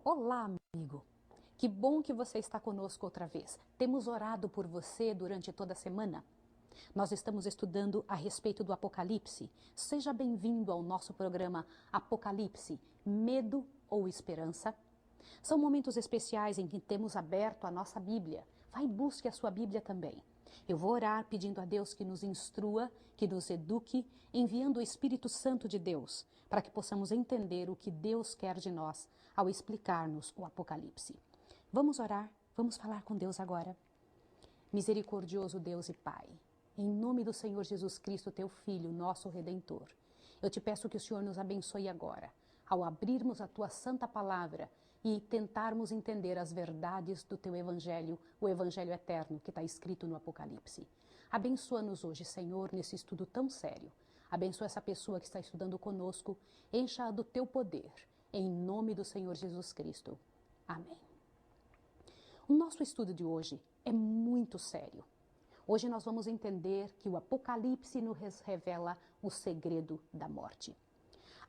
Olá, amigo. Que bom que você está conosco outra vez. Temos orado por você durante toda a semana. Nós estamos estudando a respeito do Apocalipse. Seja bem-vindo ao nosso programa Apocalipse, Medo ou Esperança? São momentos especiais em que temos aberto a nossa Bíblia. Vai e busque a sua Bíblia também. Eu vou orar pedindo a Deus que nos instrua, que nos eduque, enviando o Espírito Santo de Deus, para que possamos entender o que Deus quer de nós ao explicar-nos o Apocalipse. Vamos orar? Vamos falar com Deus agora. Misericordioso Deus e Pai, em nome do Senhor Jesus Cristo, teu Filho, nosso Redentor, eu te peço que o Senhor nos abençoe agora, ao abrirmos a tua santa palavra e tentarmos entender as verdades do teu Evangelho, o Evangelho eterno que está escrito no Apocalipse. Abençoa-nos hoje, Senhor, nesse estudo tão sério. Abençoa essa pessoa que está estudando conosco, encha-a do teu poder, em nome do Senhor Jesus Cristo. Amém. O nosso estudo de hoje é muito sério. Hoje nós vamos entender que o Apocalipse nos revela o segredo da morte.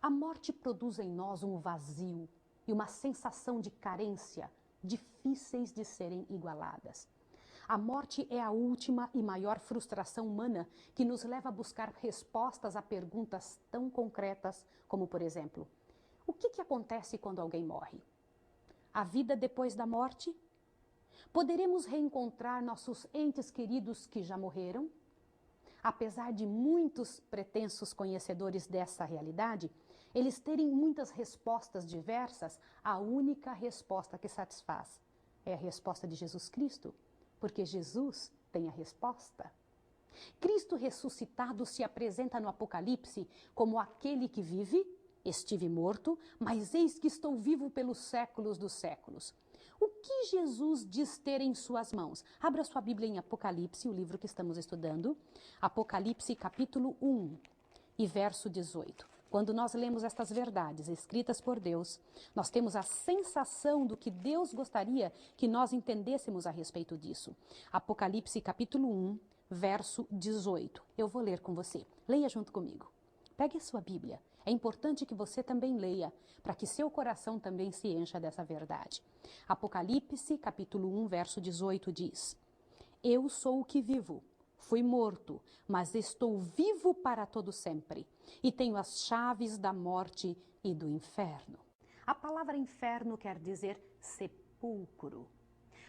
A morte produz em nós um vazio e uma sensação de carência difíceis de serem igualadas. A morte é a última e maior frustração humana que nos leva a buscar respostas a perguntas tão concretas como, por exemplo, o que acontece quando alguém morre? A vida depois da morte? Poderemos reencontrar nossos entes queridos que já morreram? Apesar de muitos pretensos conhecedores dessa realidade, eles terem muitas respostas diversas, a única resposta que satisfaz é a resposta de Jesus Cristo, porque Jesus tem a resposta. Cristo ressuscitado se apresenta no Apocalipse como aquele que vive, estive morto, mas eis que estou vivo pelos séculos dos séculos. O que Jesus diz ter em suas mãos? Abra sua Bíblia em Apocalipse, o livro que estamos estudando. Apocalipse capítulo 1 e verso 18. Quando nós lemos estas verdades escritas por Deus, nós temos a sensação do que Deus gostaria que nós entendêssemos a respeito disso. Apocalipse capítulo 1, verso 18. Eu vou ler com você. Leia junto comigo. Pegue a sua Bíblia. É importante que você também leia, para que seu coração também se encha dessa verdade. Apocalipse, capítulo 1, verso 18 diz: Eu sou o que vivo, fui morto, mas estou vivo para todo sempre, e tenho as chaves da morte e do inferno. A palavra inferno quer dizer sepulcro.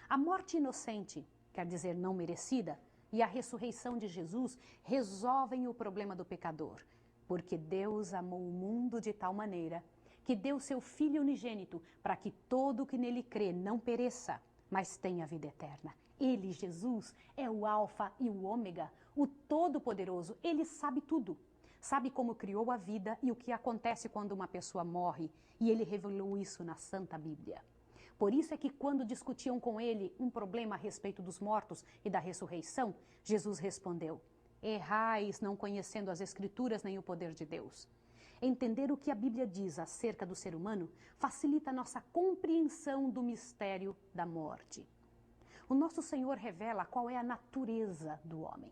A morte inocente, quer dizer não merecida, e a ressurreição de Jesus resolvem o problema do pecador. Porque Deus amou o mundo de tal maneira que deu seu Filho unigênito para que todo o que nele crê não pereça, mas tenha vida eterna. Ele, Jesus, é o Alfa e o Ômega, o Todo-Poderoso. Ele sabe tudo. Sabe como criou a vida e o que acontece quando uma pessoa morre. E ele revelou isso na Santa Bíblia. Por isso é que quando discutiam com ele um problema a respeito dos mortos e da ressurreição, Jesus respondeu: Errais não conhecendo as Escrituras nem o poder de Deus. Entender o que a Bíblia diz acerca do ser humano facilita a nossa compreensão do mistério da morte. O nosso Senhor revela qual é a natureza do homem.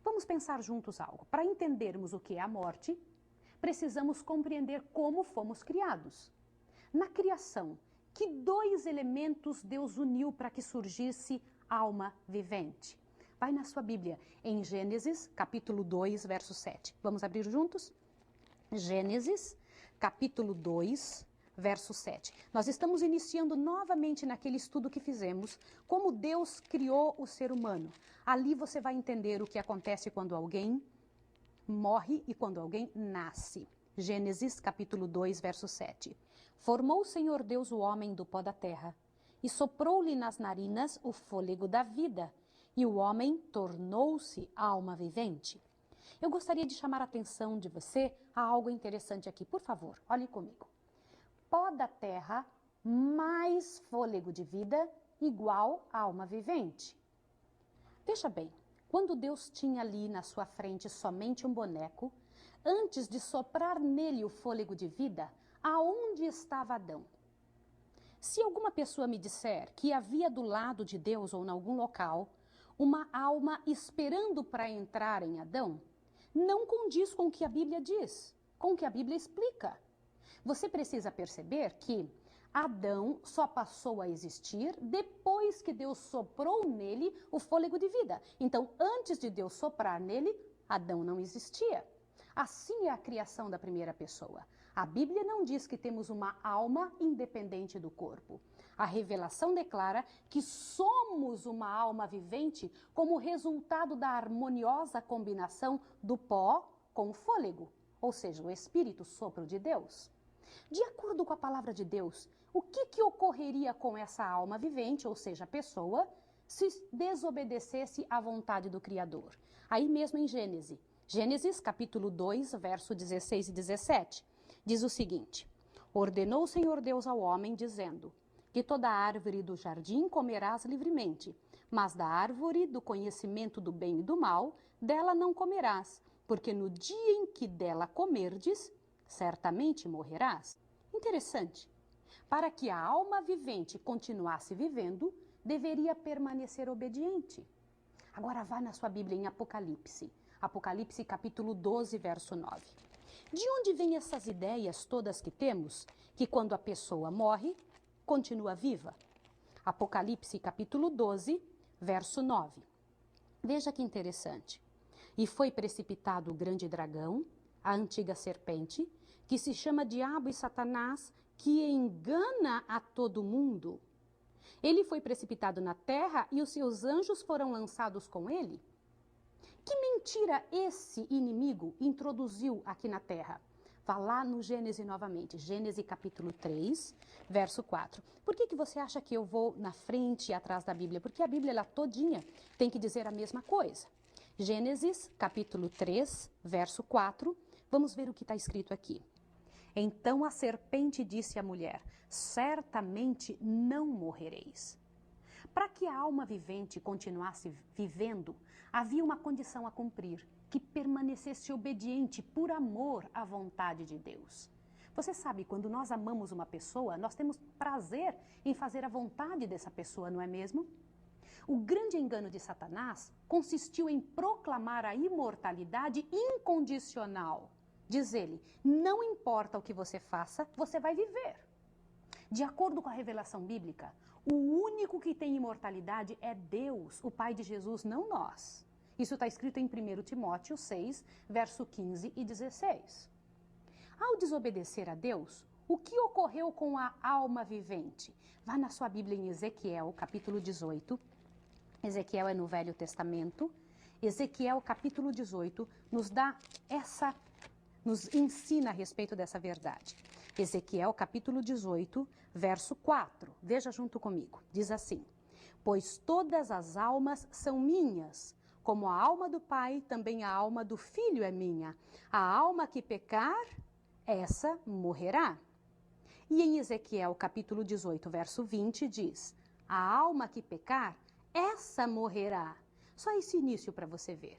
Vamos pensar juntos algo. Para entendermos o que é a morte, precisamos compreender como fomos criados. Na criação, que dois elementos Deus uniu para que surgisse alma vivente? Vai na sua Bíblia, em Gênesis, capítulo 2, verso 7. Vamos abrir juntos? Gênesis, capítulo 2, verso 7. Nós estamos iniciando novamente naquele estudo que fizemos, como Deus criou o ser humano. Ali você vai entender o que acontece quando alguém morre e quando alguém nasce. Gênesis, capítulo 2, verso 7. Formou o Senhor Deus o homem do pó da terra, e soprou-lhe nas narinas o fôlego da vida, e o homem tornou-se alma vivente. Eu gostaria de chamar a atenção de você a algo interessante aqui. Por favor, olhe comigo. Pó da terra mais fôlego de vida igual a alma vivente. Veja bem, quando Deus tinha ali na sua frente somente um boneco, antes de soprar nele o fôlego de vida, aonde estava Adão? Se alguma pessoa me disser que havia do lado de Deus ou em algum local uma alma esperando para entrar em Adão, não condiz com o que a Bíblia diz, com o que a Bíblia explica. Você precisa perceber que Adão só passou a existir depois que Deus soprou nele o fôlego de vida. Então, antes de Deus soprar nele, Adão não existia. Assim é a criação da primeira pessoa. A Bíblia não diz que temos uma alma independente do corpo. A revelação declara que somos uma alma vivente como resultado da harmoniosa combinação do pó com o fôlego, ou seja, o Espírito, sopro de Deus. De acordo com a palavra de Deus, o que ocorreria com essa alma vivente, ou seja, a pessoa, se desobedecesse à vontade do Criador? Aí mesmo em Gênesis capítulo 2, verso 16 e 17, diz o seguinte: ordenou o Senhor Deus ao homem, dizendo, que toda árvore do jardim comerás livremente, mas da árvore do conhecimento do bem e do mal, dela não comerás, porque no dia em que dela comerdes, certamente morrerás. Interessante. Para que a alma vivente continuasse vivendo, deveria permanecer obediente. Agora vá na sua Bíblia em Apocalipse. Apocalipse capítulo 12, verso 9. De onde vêm essas ideias todas que temos, que quando a pessoa morre, continua viva? Apocalipse capítulo 12, verso 9. Veja que interessante. E foi precipitado o grande dragão, a antiga serpente, que se chama Diabo e Satanás, que engana a todo mundo. Ele foi precipitado na terra e os seus anjos foram lançados com ele. Que mentira esse inimigo introduziu aqui na terra? Vá lá no Gênesis novamente, Gênesis capítulo 3, verso 4. Por que você acha que eu vou na frente e atrás da Bíblia? Porque a Bíblia ela todinha tem que dizer a mesma coisa. Gênesis capítulo 3, verso 4, vamos ver o que está escrito aqui. Então a serpente disse à mulher, certamente não morrereis. Para que a alma vivente continuasse vivendo, havia uma condição a cumprir, que permanecesse obediente por amor à vontade de Deus. Você sabe, quando nós amamos uma pessoa, nós temos prazer em fazer a vontade dessa pessoa, não é mesmo? O grande engano de Satanás consistiu em proclamar a imortalidade incondicional. Diz ele, não importa o que você faça, você vai viver. De acordo com a revelação bíblica, o único que tem imortalidade é Deus, o Pai de Jesus, não nós. Isso está escrito em 1 Timóteo 6, verso 15 e 16. Ao desobedecer a Deus, o que ocorreu com a alma vivente? Vá na sua Bíblia em Ezequiel, capítulo 18. Ezequiel é no Velho Testamento. Ezequiel, capítulo 18, nos ensina a respeito dessa verdade. Ezequiel, capítulo 18, verso 4. Veja junto comigo. Diz assim, pois todas as almas são minhas, como a alma do Pai, também a alma do Filho é minha. A alma que pecar, essa morrerá. E em Ezequiel, capítulo 18, verso 20, diz, a alma que pecar, essa morrerá. Só esse início para você ver.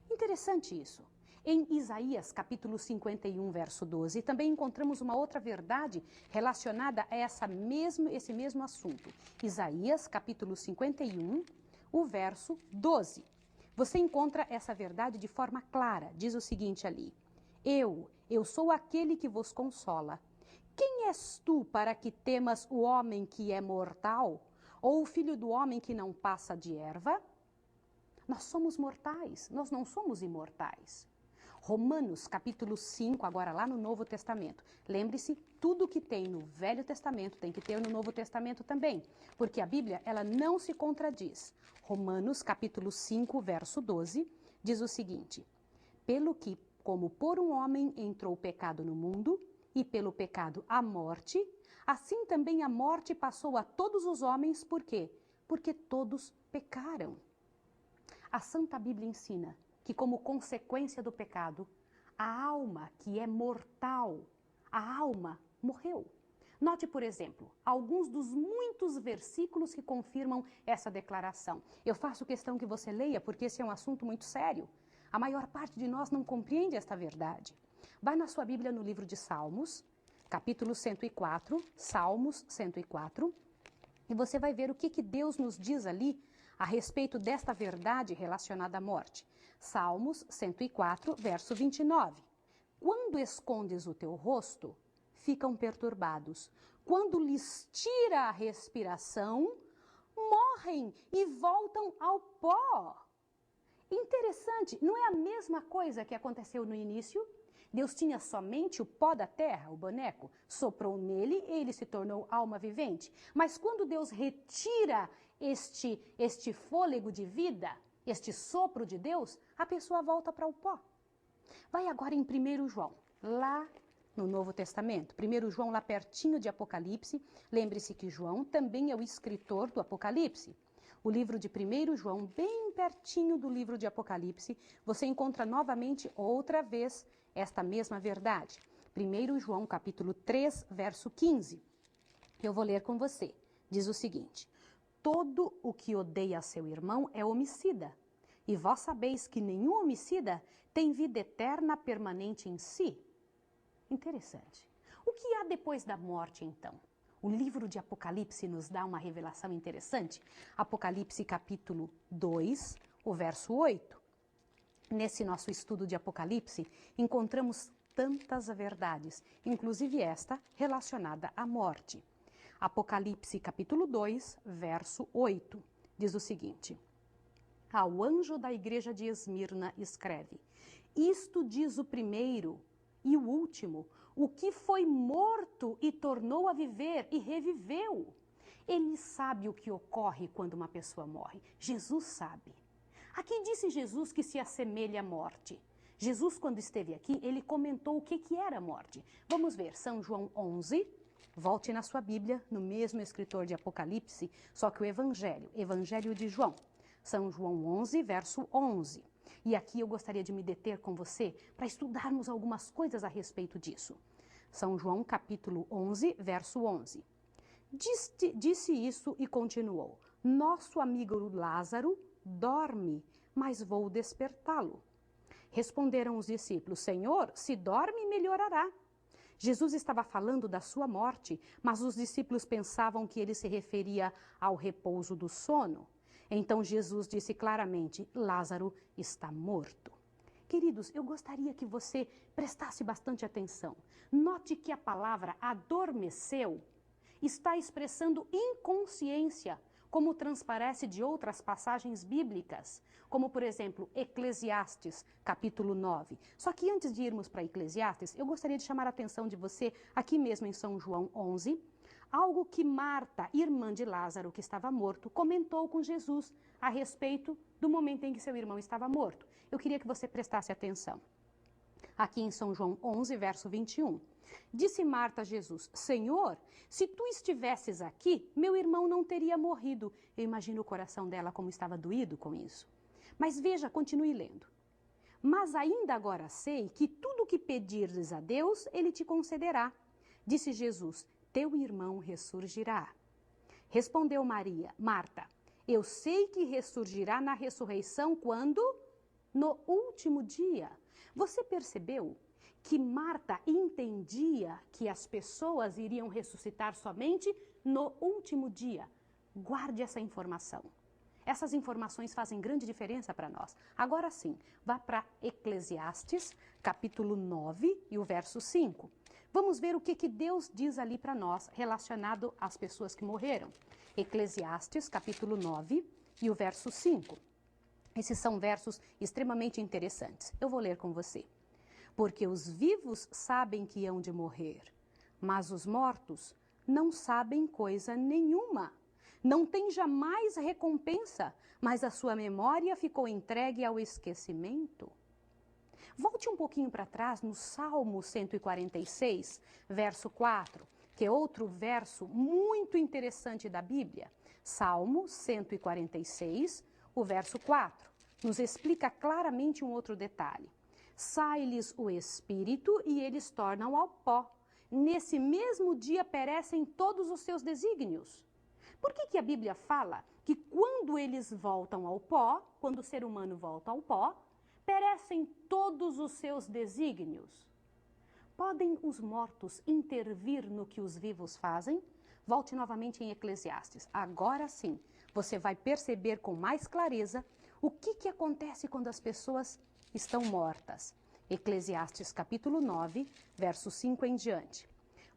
Interessante isso. Em Isaías, capítulo 51, verso 12, também encontramos uma outra verdade relacionada a esse mesmo assunto. Isaías, capítulo 51, o verso 12. Você encontra essa verdade de forma clara. Diz o seguinte ali, eu sou aquele que vos consola. Quem és tu para que temas o homem que é mortal? Ou o filho do homem que não passa de erva? Nós somos mortais, nós não somos imortais. Romanos, capítulo 5, agora lá no Novo Testamento. Lembre-se, tudo que tem no Velho Testamento tem que ter no Novo Testamento também, porque a Bíblia, ela não se contradiz. Romanos, capítulo 5, verso 12, diz o seguinte, pelo que, como por um homem entrou o pecado no mundo, e pelo pecado a morte, assim também a morte passou a todos os homens, por quê? Porque todos pecaram. A Santa Bíblia ensina que como consequência do pecado, a alma que é mortal, a alma morreu. Note, por exemplo, alguns dos muitos versículos que confirmam essa declaração. Eu faço questão que você leia, porque esse é um assunto muito sério. A maior parte de nós não compreende esta verdade. Vai na sua Bíblia no livro de Salmos, capítulo 104, Salmos 104, e você vai ver o que Deus nos diz ali a respeito desta verdade relacionada à morte. Salmos 104, verso 29. Quando escondes o teu rosto, ficam perturbados. quando lhes tira a respiração, morrem e voltam ao pó. Interessante, não é a mesma coisa que aconteceu no início? Deus tinha somente o pó da terra, o boneco, soprou nele e ele se tornou alma vivente. Mas quando Deus retira este fôlego de vida, este sopro de Deus, a pessoa volta para o pó. Vai agora em 1 João, lá no Novo Testamento. 1 João, lá pertinho de Apocalipse. Lembre-se que João também é o escritor do Apocalipse. O livro de 1 João, bem pertinho do livro de Apocalipse, você encontra novamente outra vez esta mesma verdade. 1 João, capítulo 3, verso 15. Eu vou ler com você. Diz o seguinte: todo o que odeia seu irmão é homicida, e vós sabeis que nenhum homicida tem vida eterna permanente em si. Interessante. O que há depois da morte, então? O livro de Apocalipse nos dá uma revelação interessante. Apocalipse capítulo 2, o verso 8. Nesse nosso estudo de Apocalipse, encontramos tantas verdades, inclusive esta relacionada à morte. Apocalipse capítulo 2, verso 8, diz o seguinte: ao anjo da igreja de Esmirna escreve: isto diz o primeiro e o último, o que foi morto e tornou a viver e reviveu. Ele sabe o que ocorre quando uma pessoa morre. Jesus sabe. Aqui disse Jesus que se assemelha à morte. Jesus, quando esteve aqui, ele comentou o que era a morte. Vamos ver, São João 11, volte na sua Bíblia, no mesmo escritor de Apocalipse, só que o Evangelho de João. São João 11, verso 11. E aqui eu gostaria de me deter com você para estudarmos algumas coisas a respeito disso. São João capítulo 11, verso 11. Disse isso e continuou: nosso amigo Lázaro dorme, mas vou despertá-lo. Responderam os discípulos: Senhor, se dorme, melhorará. Jesus estava falando da sua morte, mas os discípulos pensavam que ele se referia ao repouso do sono. Então Jesus disse claramente: Lázaro está morto. Queridos, eu gostaria que você prestasse bastante atenção. Note que a palavra adormeceu está expressando inconsciência, como transparece de outras passagens bíblicas, como por exemplo Eclesiastes, capítulo 9. Só que antes de irmos para Eclesiastes, eu gostaria de chamar a atenção de você, aqui mesmo em São João 11, algo que Marta, irmã de Lázaro, que estava morto, comentou com Jesus a respeito do momento em que seu irmão estava morto. Eu queria que você prestasse atenção. Aqui em São João 11, verso 21. Disse Marta a Jesus: Senhor, se tu estivesses aqui, meu irmão não teria morrido. Eu imagino o coração dela como estava doído com isso. Mas veja, continue lendo. Mas ainda agora sei que tudo o que pedires a Deus, ele te concederá. Disse Jesus: teu irmão ressurgirá. Respondeu Marta: eu sei que ressurgirá na ressurreição quando? No último dia. Você percebeu que Marta entendia que as pessoas iriam ressuscitar somente no último dia? Guarde essa informação. Essas informações fazem grande diferença para nós. Agora sim, vá para Eclesiastes, capítulo 9 e o verso 5. Vamos ver o que Deus diz ali para nós relacionado às pessoas que morreram. Eclesiastes, capítulo 9 e o verso 5. Esses são versos extremamente interessantes. Eu vou ler com você. Porque os vivos sabem que hão de morrer, mas os mortos não sabem coisa nenhuma. Não tem jamais recompensa, mas a sua memória ficou entregue ao esquecimento. Volte um pouquinho para trás no Salmo 146, verso 4, que é outro verso muito interessante da Bíblia. Salmo 146, o verso 4, nos explica claramente um outro detalhe. Sai-lhes o espírito e eles tornam ao pó. Nesse mesmo dia perecem todos os seus desígnios. Por que a Bíblia fala que quando eles voltam ao pó, quando o ser humano volta ao pó, perecem todos os seus desígnios? Podem os mortos intervir no que os vivos fazem? Volte novamente em Eclesiastes. Agora sim, você vai perceber com mais clareza o que acontece quando as pessoas estão mortas. Eclesiastes capítulo 9, verso 5 em diante.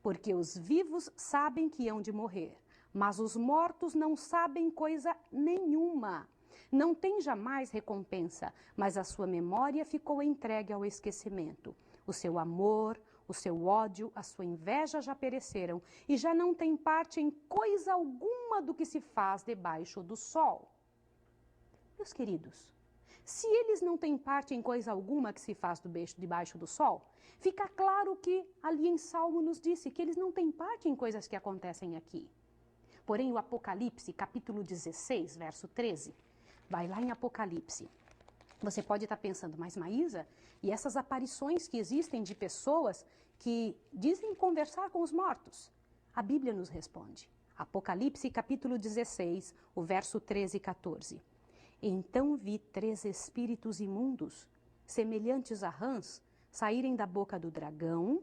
Porque os vivos sabem que hão de morrer, mas os mortos não sabem coisa nenhuma. Não tem jamais recompensa, mas a sua memória ficou entregue ao esquecimento. O seu amor, o seu ódio, a sua inveja já pereceram e já não tem parte em coisa alguma do que se faz debaixo do sol. Meus queridos, se eles não têm parte em coisa alguma que se faz debaixo do sol, fica claro que ali em Salmo nos disse que eles não têm parte em coisas que acontecem aqui. Porém, o Apocalipse, capítulo 16, verso 13, vai lá em Apocalipse. Você pode estar pensando, mas Maísa, e essas aparições que existem de pessoas que dizem conversar com os mortos? A Bíblia nos responde. Apocalipse, capítulo 16, o verso 13 e 14. Então vi 3 espíritos imundos, semelhantes a rãs, saírem da boca do dragão.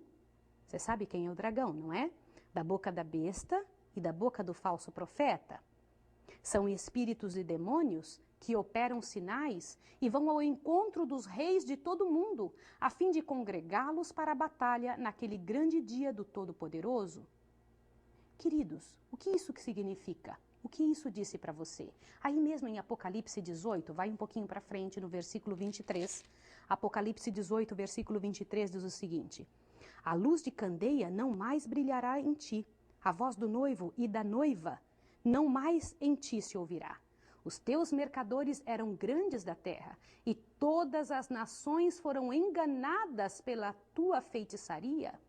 Você sabe quem é o dragão, não é? Da boca da besta e da boca do falso profeta. São espíritos e demônios que operam sinais e vão ao encontro dos reis de todo o mundo, a fim de congregá-los para a batalha naquele grande dia do Todo-Poderoso. Queridos, o que isso significa? O que isso disse para você? Aí mesmo em Apocalipse 18, vai um pouquinho para frente no versículo 23. Apocalipse 18, versículo 23 diz o seguinte: a luz de candeia não mais brilhará em ti, a voz do noivo e da noiva não mais em ti se ouvirá. Os teus mercadores eram grandes da terra, e todas as nações foram enganadas pela tua feitiçaria.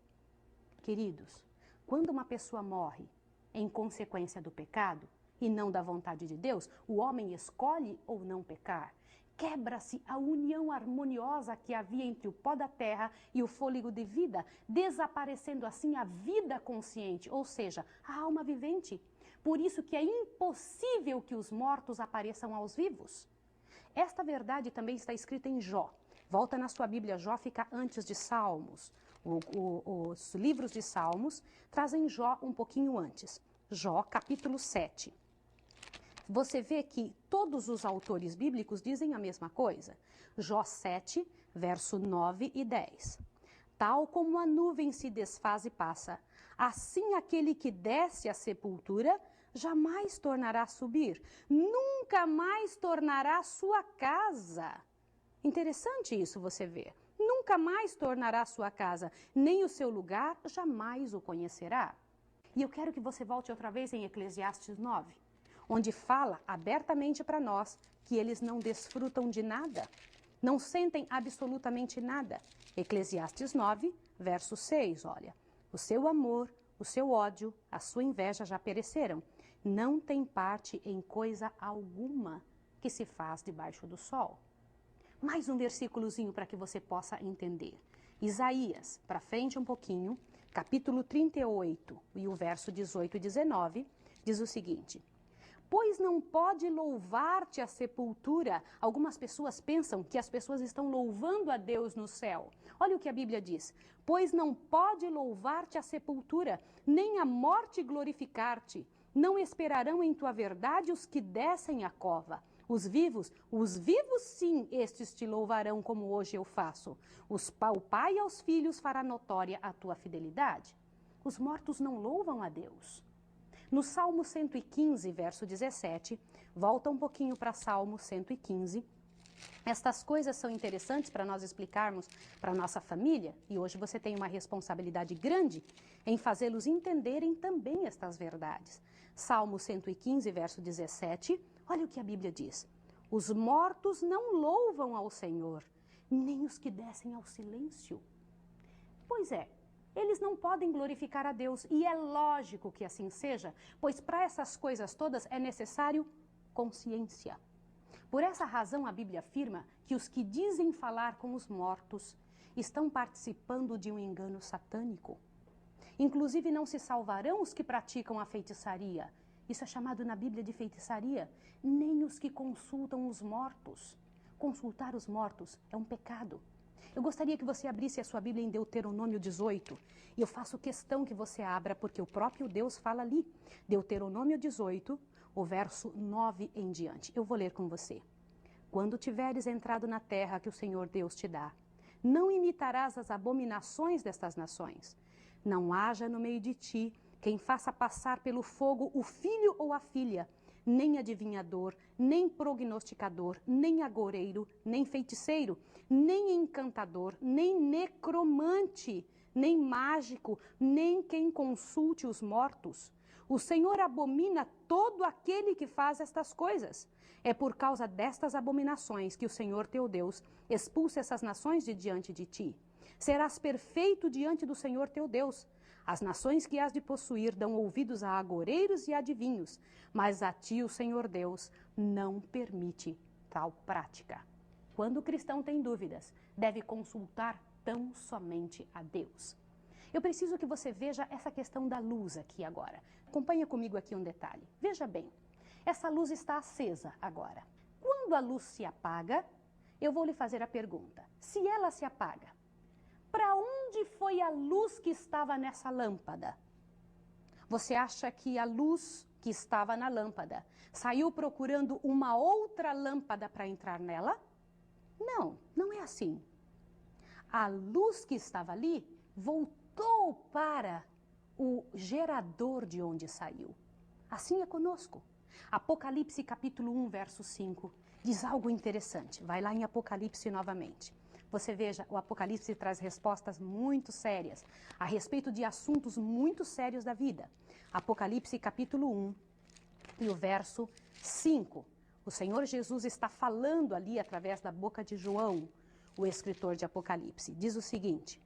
Queridos, quando uma pessoa morre em consequência do pecado, e não da vontade de Deus, o homem escolhe ou não pecar. Quebra-se a união harmoniosa que havia entre o pó da terra e o fôlego de vida, desaparecendo assim a vida consciente, ou seja, a alma vivente. Por isso que é impossível que os mortos apareçam aos vivos. Esta verdade também está escrita em Jó. Volta na sua Bíblia, Jó fica antes de Salmos. Os livros de Salmos trazem Jó um pouquinho antes. Jó, capítulo 7. Você vê que todos os autores bíblicos dizem a mesma coisa. Jó 7, verso 9 e 10. Tal como a nuvem se desfaz e passa, assim aquele que desce à sepultura jamais tornará a subir, nunca mais tornará a sua casa. Interessante isso você ver. Nunca mais tornará a sua casa, nem o seu lugar jamais o conhecerá. E eu quero que você volte outra vez em Eclesiastes 9. Onde fala abertamente para nós que eles não desfrutam de nada, não sentem absolutamente nada. Eclesiastes 9, verso 6, olha. O seu amor, o seu ódio, a sua inveja já pereceram. Não tem parte em coisa alguma que se faz debaixo do sol. Mais um versículozinho para que você possa entender. Isaías, para frente um pouquinho, capítulo 38 e o verso 18 e 19, diz o seguinte: pois não pode louvar-te a sepultura. Algumas pessoas pensam que as pessoas estão louvando a Deus no céu. Olha o que a Bíblia diz. Pois não pode louvar-te a sepultura, nem a morte glorificar-te. Não esperarão em tua verdade os que descem a cova. Os vivos sim, estes te louvarão como hoje eu faço. O Pai aos filhos fará notória a tua fidelidade. Os mortos não louvam a Deus. No Salmo 115, verso 17, volta um pouquinho para Salmo 115. Estas coisas são interessantes para nós explicarmos para a nossa família, e hoje você tem uma responsabilidade grande em fazê-los entenderem também estas verdades. Salmo 115, verso 17, olha o que a Bíblia diz. Os mortos não louvam ao Senhor, nem os que descem ao silêncio. Pois é. Eles não podem glorificar a Deus, e é lógico que assim seja, pois para essas coisas todas é necessário consciência. Por essa razão, a Bíblia afirma que os que dizem falar com os mortos estão participando de um engano satânico. Inclusive, não se salvarão os que praticam a feitiçaria. Isso é chamado na Bíblia de feitiçaria. Nem os que consultam os mortos. Consultar os mortos é um pecado. Eu gostaria que você abrisse a sua Bíblia em Deuteronômio 18. E eu faço questão que você abra, porque o próprio Deus fala ali. Deuteronômio 18, o verso 9 em diante. Eu vou ler com você. Quando tiveres entrado na terra que o Senhor Deus te dá, não imitarás as abominações destas nações, Não haja no meio de ti quem faça passar pelo fogo o filho ou a filha, nem adivinhador, nem prognosticador, nem agoureiro, nem feiticeiro, nem encantador, nem necromante, nem mágico, nem quem consulte os mortos. O Senhor abomina todo aquele que faz estas coisas. É por causa destas abominações que o Senhor teu Deus expulsa essas nações de diante de ti. Serás perfeito diante do Senhor teu Deus. As nações que hás de possuir dão ouvidos a agoureiros e adivinhos, mas a ti o Senhor Deus não permite tal prática. Quando o cristão tem dúvidas, deve consultar tão somente a Deus. Eu preciso que você veja essa questão da luz aqui agora. Acompanha comigo aqui um detalhe. Veja bem, essa luz está acesa agora. Quando a luz se apaga, eu vou lhe fazer a pergunta. Se ela se apaga, para onde foi a luz que estava nessa lâmpada? Você acha que a luz que estava na lâmpada saiu procurando uma outra lâmpada para entrar nela? Não, não é assim. A luz que estava ali voltou para o gerador de onde saiu. Assim é conosco. Apocalipse capítulo 1, verso 5, diz algo interessante. Vai lá em Apocalipse novamente. Você veja, o Apocalipse traz respostas muito sérias a respeito de assuntos muito sérios da vida. Apocalipse capítulo 1 e o verso 5. O Senhor Jesus está falando ali através da boca de João, o escritor de Apocalipse. Diz o seguinte: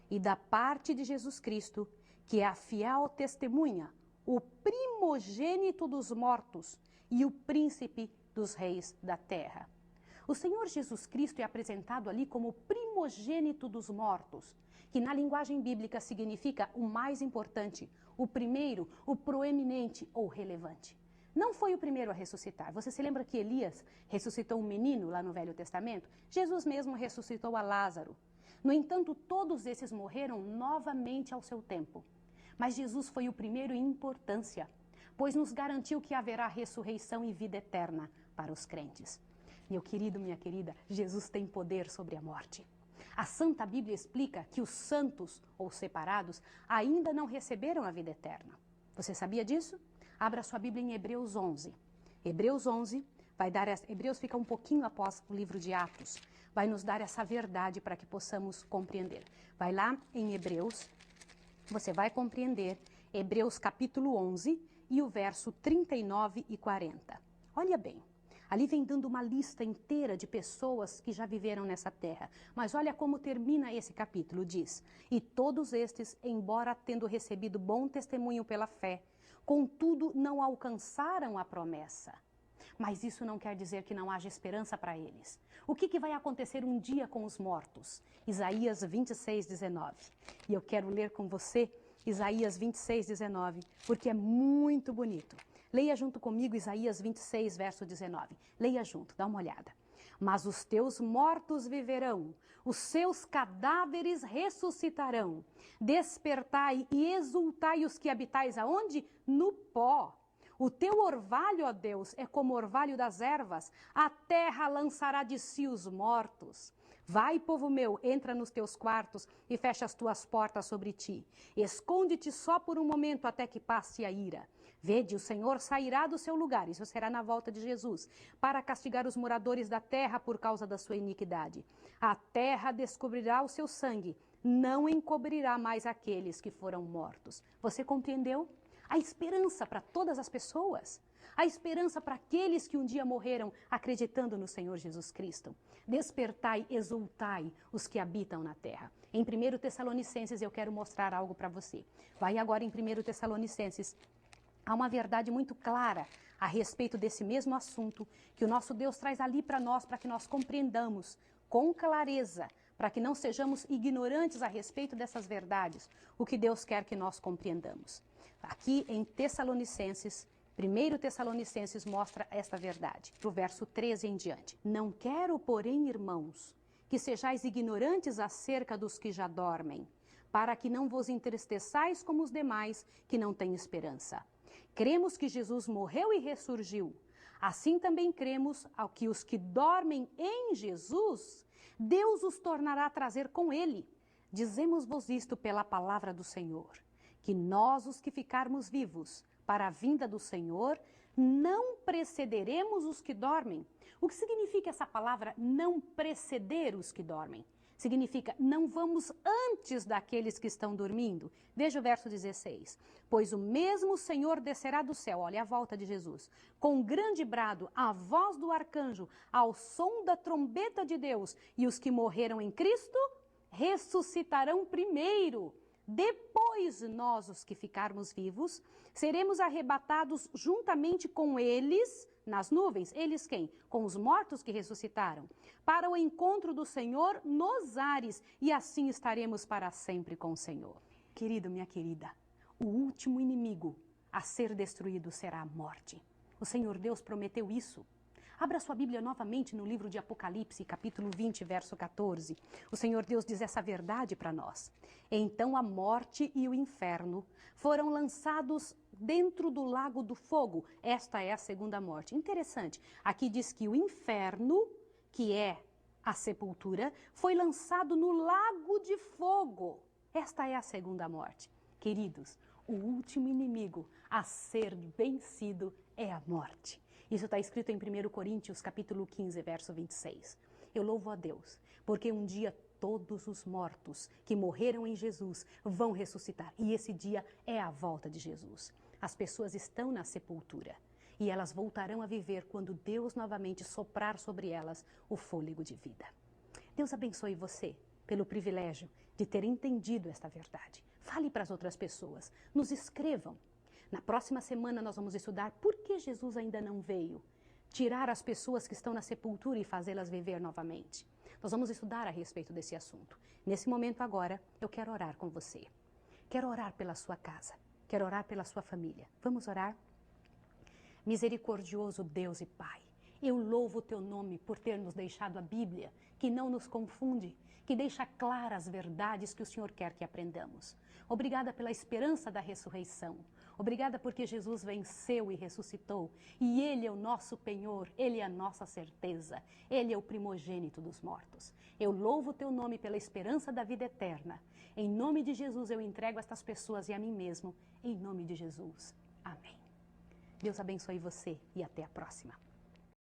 e da parte de Jesus Cristo, que é a fiel testemunha, o primogênito dos mortos e o príncipe dos reis da terra. O Senhor Jesus Cristo é apresentado ali como o primogênito dos mortos, que na linguagem bíblica significa o mais importante, o primeiro, o proeminente ou relevante. Não foi o primeiro a ressuscitar. Você se lembra que Elias ressuscitou um menino lá no Velho Testamento? Jesus mesmo ressuscitou a Lázaro. No entanto, todos esses morreram novamente ao seu tempo. Mas Jesus foi o primeiro em importância, pois nos garantiu que haverá ressurreição e vida eterna para os crentes. Meu querido, minha querida, Jesus tem poder sobre a morte. A Santa Bíblia explica que os santos ou separados ainda não receberam a vida eterna. Você sabia disso? Abra sua Bíblia em Hebreus 11. Hebreus 11 vai dar Hebreus fica um pouquinho após o livro de Atos. Vai nos dar essa verdade para que possamos compreender. Vai lá em Hebreus, você vai compreender Hebreus capítulo 11 e o verso 39 e 40. Olha bem. Ali vem dando uma lista inteira de pessoas que já viveram nessa terra. Mas olha como termina esse capítulo, diz: e todos estes, embora tendo recebido bom testemunho pela fé, contudo não alcançaram a promessa. Mas isso não quer dizer que não haja esperança para eles. O que vai acontecer um dia com os mortos? Isaías 26, 19. E eu quero ler com você Isaías 26, 19, porque é muito bonito. Leia junto comigo Isaías 26, verso 19. Leia junto, dá uma olhada. Mas os teus mortos viverão, os seus cadáveres ressuscitarão. Despertai e exultai os que habitais aonde? No pó. O teu orvalho, ó Deus, é como o orvalho das ervas. A terra lançará de si os mortos. Vai, povo meu, entra nos teus quartos e fecha as tuas portas sobre ti. Esconde-te só por um momento até que passe a ira. Vede, o Senhor sairá do seu lugar, isso será na volta de Jesus, para castigar os moradores da terra por causa da sua iniquidade. A terra descobrirá o seu sangue, não encobrirá mais aqueles que foram mortos. Você compreendeu? A esperança para todas as pessoas. A esperança para aqueles que um dia morreram acreditando no Senhor Jesus Cristo. Despertai, exultai os que habitam na terra. Em 1 Tessalonicenses eu quero mostrar algo para você. Vai agora em 1 Tessalonicenses. Há uma verdade muito clara a respeito desse mesmo assunto que o nosso Deus traz ali para nós, para que nós compreendamos com clareza, para que não sejamos ignorantes a respeito dessas verdades, o que Deus quer que nós compreendamos. Aqui em Tessalonicenses, 1 Tessalonicenses mostra esta verdade, do verso 13 em diante. Não quero, porém, irmãos, que sejais ignorantes acerca dos que já dormem, para que não vos entristeçais como os demais que não têm esperança. Cremos que Jesus morreu e ressurgiu. Assim também cremos ao que os que dormem em Jesus, Deus os tornará a trazer com ele. Dizemos-vos isto pela palavra do Senhor, que nós, os que ficarmos vivos para a vinda do Senhor, não precederemos os que dormem. O que significa essa palavra não preceder os que dormem? Significa não vamos antes daqueles que estão dormindo. Veja o verso 16. Pois o mesmo Senhor descerá do céu, olha a volta de Jesus, com um grande brado, a voz do arcanjo, ao som da trombeta de Deus, e os que morreram em Cristo ressuscitarão primeiro. Depois nós, os que ficarmos vivos, seremos arrebatados juntamente com eles nas nuvens. Eles quem? Com os mortos que ressuscitaram, para o encontro do Senhor nos ares, e assim estaremos para sempre com o Senhor. Querido, minha querida, o último inimigo a ser destruído será a morte. O Senhor Deus prometeu isso. Abra sua Bíblia novamente no livro de Apocalipse, capítulo 20, verso 14. O Senhor Deus diz essa verdade para nós. Então a morte e o inferno foram lançados dentro do lago do fogo. Esta é a segunda morte. Interessante, aqui diz que o inferno, que é a sepultura, foi lançado no lago de fogo. Esta é a segunda morte. Queridos, o último inimigo a ser vencido é a morte. Isso está escrito em 1 Coríntios, capítulo 15, verso 26. Eu louvo a Deus, porque um dia todos os mortos que morreram em Jesus vão ressuscitar. E esse dia é a volta de Jesus. As pessoas estão na sepultura e elas voltarão a viver quando Deus novamente soprar sobre elas o fôlego de vida. Deus abençoe você pelo privilégio de ter entendido esta verdade. Fale para as outras pessoas, nos escrevam. Na próxima semana nós vamos estudar por que Jesus ainda não veio. Tirar as pessoas que estão na sepultura e fazê-las viver novamente. Nós vamos estudar a respeito desse assunto. Nesse momento agora, eu quero orar com você. Quero orar pela sua casa. Quero orar pela sua família. Vamos orar? Misericordioso Deus e Pai, eu louvo o teu nome por ter nos deixado a Bíblia, que não nos confunde, que deixa claras as verdades que o Senhor quer que aprendamos. Obrigada pela esperança da ressurreição. Obrigada porque Jesus venceu e ressuscitou. E Ele é o nosso penhor, Ele é a nossa certeza. Ele é o primogênito dos mortos. Eu louvo o teu nome pela esperança da vida eterna. Em nome de Jesus eu entrego estas pessoas e a mim mesmo. Em nome de Jesus. Amém. Deus abençoe você e até a próxima.